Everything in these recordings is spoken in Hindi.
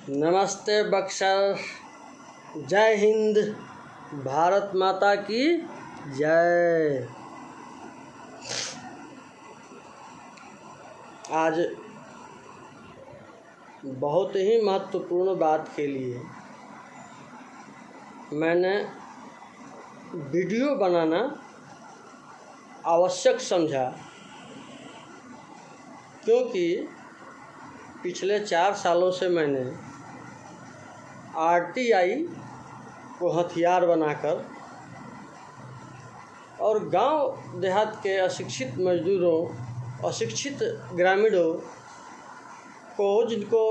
नमस्ते बक्सर। जय हिंद। भारत माता की जय। आज बहुत ही महत्वपूर्ण बात के लिए मैंने वीडियो बनाना आवश्यक समझा, क्योंकि पिछले 4 सालों से मैंने आरटीआई को हथियार बनाकर और गांव देहात के अशिक्षित मजदूरों, अशिक्षित ग्रामीणों को, जिनको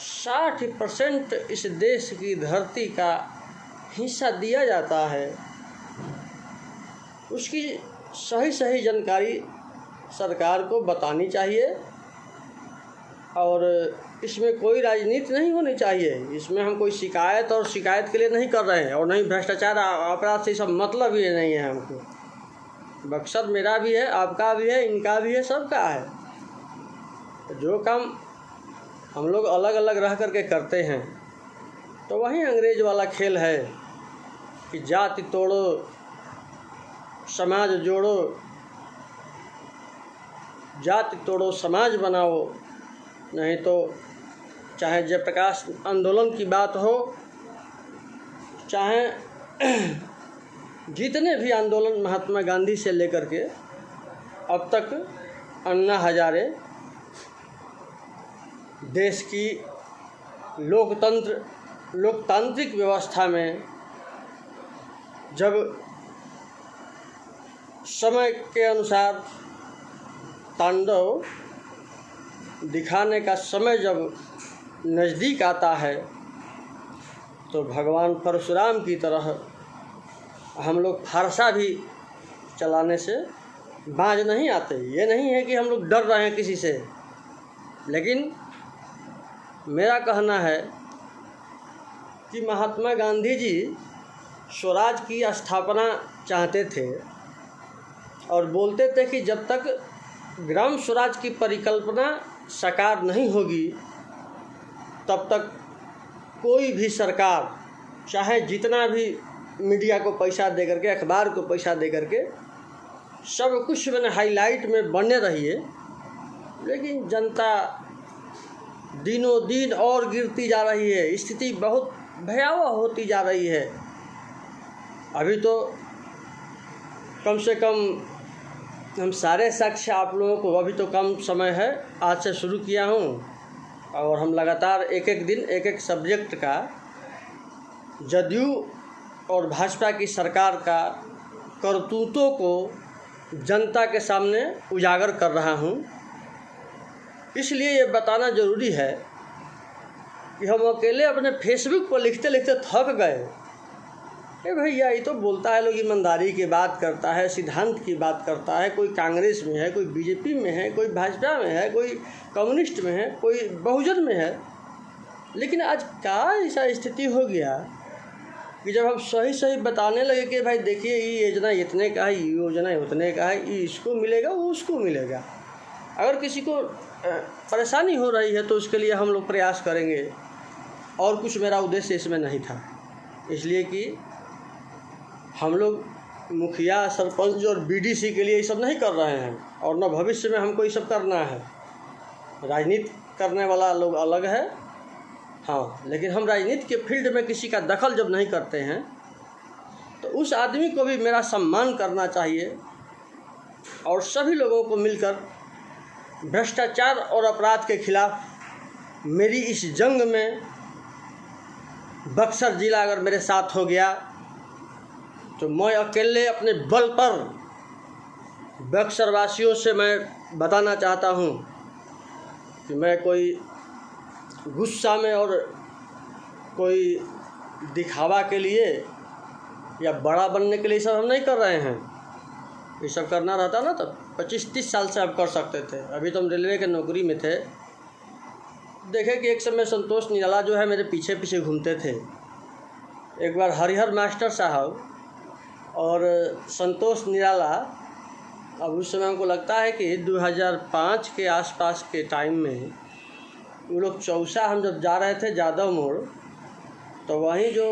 60% इस देश की धरती का हिस्सा दिया जाता है, उसकी सही जानकारी सरकार को बतानी चाहिए। और इसमें कोई राजनीति नहीं होनी चाहिए। इसमें हम कोई शिकायत के लिए नहीं कर रहे हैं, और नहीं भ्रष्टाचार अपराध से सब मतलब ही नहीं है हमको। बक्सर मेरा भी है, आपका भी है, इनका भी है, सबका है। तो जो काम हम लोग अलग अलग रह करके करते हैं, तो वही अंग्रेज वाला खेल है कि जाति तोड़ो, समाज जोड़ो, जाति तोड़ो समाज बनाओ। नहीं तो चाहे जयप्रकाश आंदोलन की बात हो, चाहे जितने भी आंदोलन महात्मा गांधी से लेकर के अब तक अन्ना हजारे, देश की लोकतांत्रिक व्यवस्था में जब समय के अनुसार तांडव दिखाने का समय जब नज़दीक आता है, तो भगवान परशुराम की तरह हम लोग फारसा भी चलाने से बाज नहीं आते। ये नहीं है कि हम लोग डर रहे हैं किसी से, लेकिन मेरा कहना है कि महात्मा गांधी जी स्वराज की स्थापना चाहते थे और बोलते थे कि जब तक ग्राम स्वराज की परिकल्पना साकार नहीं होगी, तब तक कोई भी सरकार, चाहे जितना भी मीडिया को पैसा दे करके, अखबार को पैसा दे करके, सब कुछ मैंने हाईलाइट में बने रहिए, लेकिन जनता दिनों दिन और गिरती जा रही है। स्थिति बहुत भयावह होती जा रही है। अभी तो कम से कम हम सारे साक्ष्य आप लोगों को, अभी तो कम समय है, आज से शुरू किया हूँ, और हम लगातार एक दिन एक सब्जेक्ट का, जदयू और भाजपा की सरकार का करतूतों को जनता के सामने उजागर कर रहा हूँ। इसलिए ये बताना ज़रूरी है कि हम अकेले अपने फेसबुक पर लिखते लिखते थक गए। भैया ये तो बोलता है, लोग ईमानदारी की बात करता है, सिद्धांत की बात करता है, कोई कांग्रेस में है, कोई बीजेपी में है, कोई भाजपा में है, कोई कम्युनिस्ट में है, कोई बहुजन में है। लेकिन आज क्या ऐसा स्थिति हो गया कि जब हम सही बताने लगे कि भाई देखिए ये योजना इतने का है, ये योजना उतने का है, ये इसको मिलेगा, वो उसको मिलेगा। अगर किसी को परेशानी हो रही है तो उसके लिए हम लोग प्रयास करेंगे, और कुछ मेरा उद्देश्य इसमें नहीं था। इसलिए कि हम लोग मुखिया, सरपंच और बीडीसी के लिए ये सब नहीं कर रहे हैं, और न भविष्य में हमको ये सब करना है। राजनीति करने वाला लोग अलग है, हाँ, लेकिन हम राजनीति के फील्ड में किसी का दखल जब नहीं करते हैं, तो उस आदमी को भी मेरा सम्मान करना चाहिए। और सभी लोगों को मिलकर भ्रष्टाचार और अपराध के खिलाफ मेरी इस जंग में बक्सर जिला अगर मेरे साथ हो गया, तो मैं अकेले अपने बल पर बक्सर वासियों से मैं बताना चाहता हूँ कि मैं कोई गुस्सा में और कोई दिखावा के लिए या बड़ा बनने के लिए सब हम नहीं कर रहे हैं। ये सब करना रहता ना तो 25-30 साल से आप कर सकते थे। अभी तो हम रेलवे के नौकरी में थे। देखे कि एक समय संतोष निराला जो है मेरे पीछे पीछे घूमते थे। एक बार हरिहर मास्टर साहब और संतोष निराला, अब उस समय हमको लगता है कि 2005 के आसपास के टाइम में वो लोग चौसा हम जब जा रहे थे जादव मोड़, तो वहीं जो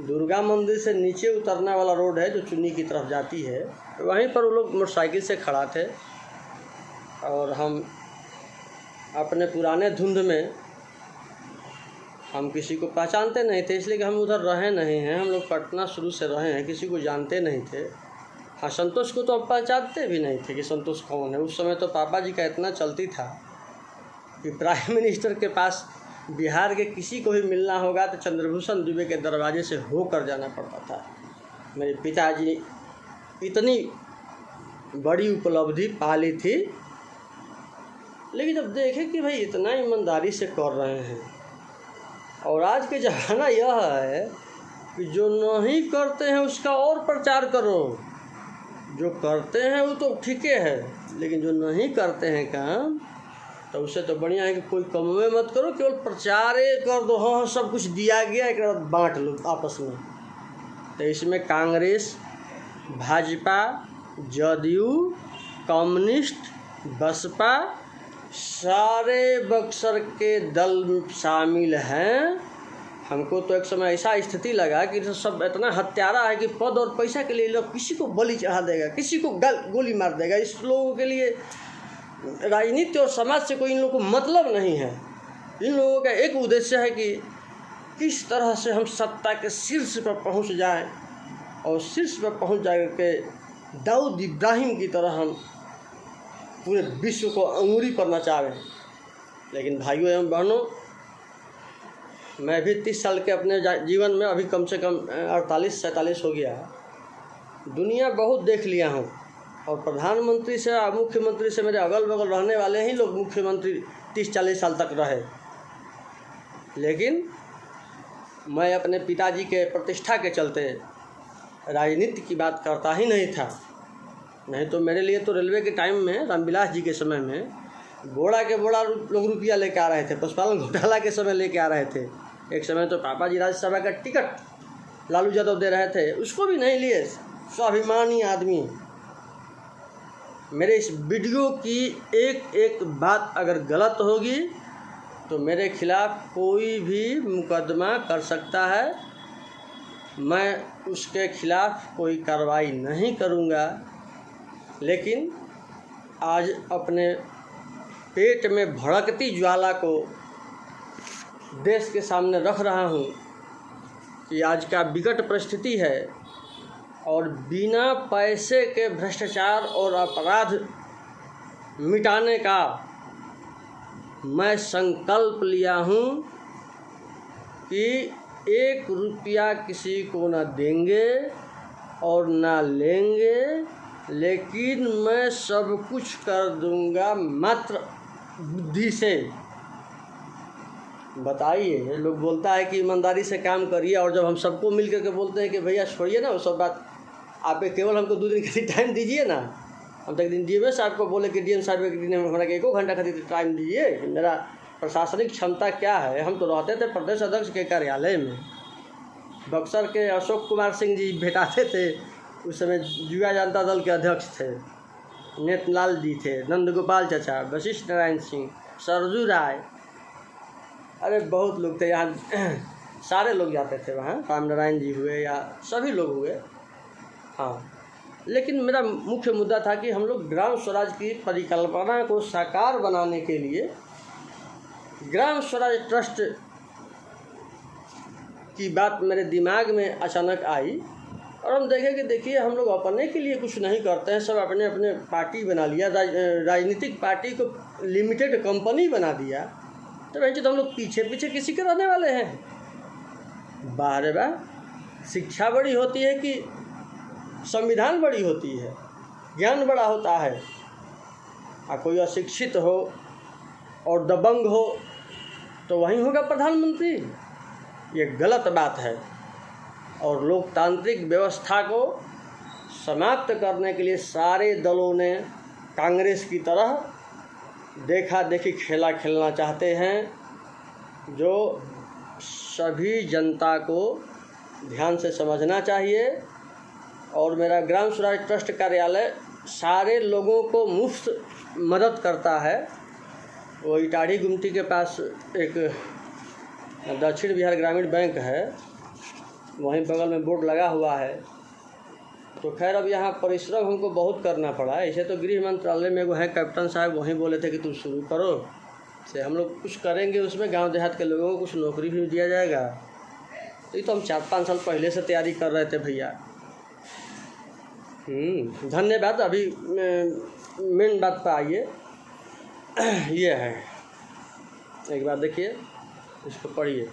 दुर्गा मंदिर से नीचे उतरने वाला रोड है जो चुन्नी की तरफ जाती है, वहीं पर वो लोग मोटरसाइकिल से खड़ा थे और हम अपने पुराने धुंध में, हम किसी को पहचानते नहीं थे इसलिए कि हम उधर रहे नहीं हैं, हम लोग पटना शुरू से रहे हैं, किसी को जानते नहीं थे। हाँ, संतोष को तो हम पहचानते भी नहीं थे कि संतोष कौन है। उस समय तो पापा जी का इतना चलती था कि प्राइम मिनिस्टर के पास बिहार के किसी को भी मिलना होगा तो चंद्रभूषण दुबे के दरवाजे से होकर जाना पड़ता था। मेरे पिताजी इतनी बड़ी उपलब्धि पा ली थी, लेकिन जब देखे कि भाई इतना ईमानदारी से कर रहे हैं, और आज के ज़माना यह है कि जो नहीं करते हैं उसका और प्रचार करो, जो करते हैं वो तो ठीक है, लेकिन जो नहीं करते हैं काम तो उससे तो बढ़िया है कि कोई कमवे मत करो, केवल प्रचार कर दो, हाँ सब कुछ दिया गया, एक बांट लो आपस में। तो इसमें कांग्रेस, भाजपा, जदयू, कम्युनिस्ट, बसपा, सारे बक्सर के दल शामिल हैं। हमको तो एक समय ऐसा स्थिति लगा कि सब इतना हत्यारा है कि पद और पैसा के लिए लोग किसी को बलि चढ़ा देगा, किसी को गोली मार देगा। इस लोगों के लिए राजनीति और समाज से कोई इन लोगों को मतलब नहीं है। इन लोगों का एक उद्देश्य है कि किस तरह से हम सत्ता के शीर्ष पर पहुंच जाएं, और शीर्ष पर पहुंच जा के दाऊद इब्राहिम की तरह हम पूरे विश्व को अंगूरी पर नचावें। लेकिन भाइयों एवं बहनों, मैं भी 30 साल के अपने जीवन में अभी कम से कम 48-47 हो गया, दुनिया बहुत देख लिया हूँ। और प्रधानमंत्री से मुख्यमंत्री से मेरे अगल बगल रहने वाले ही लोग मुख्यमंत्री 30-40 साल तक रहे, लेकिन मैं अपने पिताजी के प्रतिष्ठा के चलते राजनीति की बात करता ही नहीं था। नहीं तो मेरे लिए तो रेलवे के टाइम में, रामविलास जी के समय में, बोड़ा के बोड़ा लोग रुपया लेके आ रहे थे। पशुपालन घोटाला के समय लेके आ रहे थे। एक समय तो पापा जी राज्यसभा का टिकट लालू यादव दे रहे थे, उसको भी नहीं लिए। स्वाभिमानी आदमी। मेरे इस वीडियो की एक एक बात अगर गलत होगी तो मेरे खिलाफ कोई भी मुकदमा कर सकता है। मैं उसके खिलाफ कोई कार्रवाई नहीं करूँगा, लेकिन आज अपने पेट में भड़कती ज्वाला को देश के सामने रख रहा हूँ कि आज का विकट परिस्थिति है, और बिना पैसे के भ्रष्टाचार और अपराध मिटाने का मैं संकल्प लिया हूँ कि 1 रुपया किसी को न देंगे और न लेंगे, लेकिन मैं सब कुछ कर दूंगा मात्र बुद्धि से। बताइए, लोग बोलता है कि ईमानदारी से काम करिए, और जब हम सबको मिल करके बोलते हैं कि भैया छोड़िए ना वो सब बात, आप केवल हमको 2 दिन खातिर टाइम दीजिए ना। हम तक दिन डीएम साहब को बोले कि डीएम साहब एक दिन हमारा 1 घंटा खातिर टाइम दीजिए, मेरा प्रशासनिक क्षमता क्या है। हम तो रहते थे प्रदेश अध्यक्ष के कार्यालय में। बक्सर के अशोक कुमार सिंह जी भेटाते थे, उस समय युवा जनता दल के अध्यक्ष थे। नेतलाल जी थे, नंदगोपाल चाचा, वशिष्ठ नारायण सिंह, सरजू राय, अरे बहुत लोग थे यहाँ। सारे लोग जाते थे वहाँ, राम नारायण जी हुए या सभी लोग हुए। हाँ, लेकिन मेरा मुख्य मुद्दा था कि हम लोग ग्राम स्वराज की परिकल्पना को साकार बनाने के लिए ग्राम स्वराज ट्रस्ट की बात मेरे दिमाग में अचानक आई, और हम देखें कि देखिए हम लोग अपने के लिए कुछ नहीं करते हैं, सब अपने अपने पार्टी बना लिया, राजनीतिक पार्टी को लिमिटेड कंपनी बना दिया। तो वैसे तो हम लोग पीछे पीछे किसी के रहने वाले हैं। बाहर बा शिक्षा बड़ी होती है कि संविधान बड़ी होती है, ज्ञान बड़ा होता है। कोई अशिक्षित हो और दबंग हो तो वहीं होगा प्रधानमंत्री। ये गलत बात है, और लोकतांत्रिक व्यवस्था को समाप्त करने के लिए सारे दलों ने कांग्रेस की तरह देखा देखी खेला खेलना चाहते हैं, जो सभी जनता को ध्यान से समझना चाहिए। और मेरा ग्राम स्वराज ट्रस्ट कार्यालय सारे लोगों को मुफ्त मदद करता है। वो इटाढ़ी गुमटी के पास एक दक्षिण बिहार ग्रामीण बैंक है, वहीं बगल में बोर्ड लगा हुआ है। तो खैर अब यहाँ परिश्रम हमको बहुत करना पड़ा। ऐसे तो गृह मंत्रालय में वो है कैप्टन साहब, वहीं बोले थे कि तुम शुरू करो, से हम लोग कुछ करेंगे, उसमें गांव देहात के लोगों को कुछ नौकरी भी दिया जाएगा। तो ये तो हम 4-5 साल पहले से तैयारी कर रहे थे भैया। धन्यवाद। अभी मेन बात पर आइए। ये है, एक बार देखिए, इसको पढ़िए।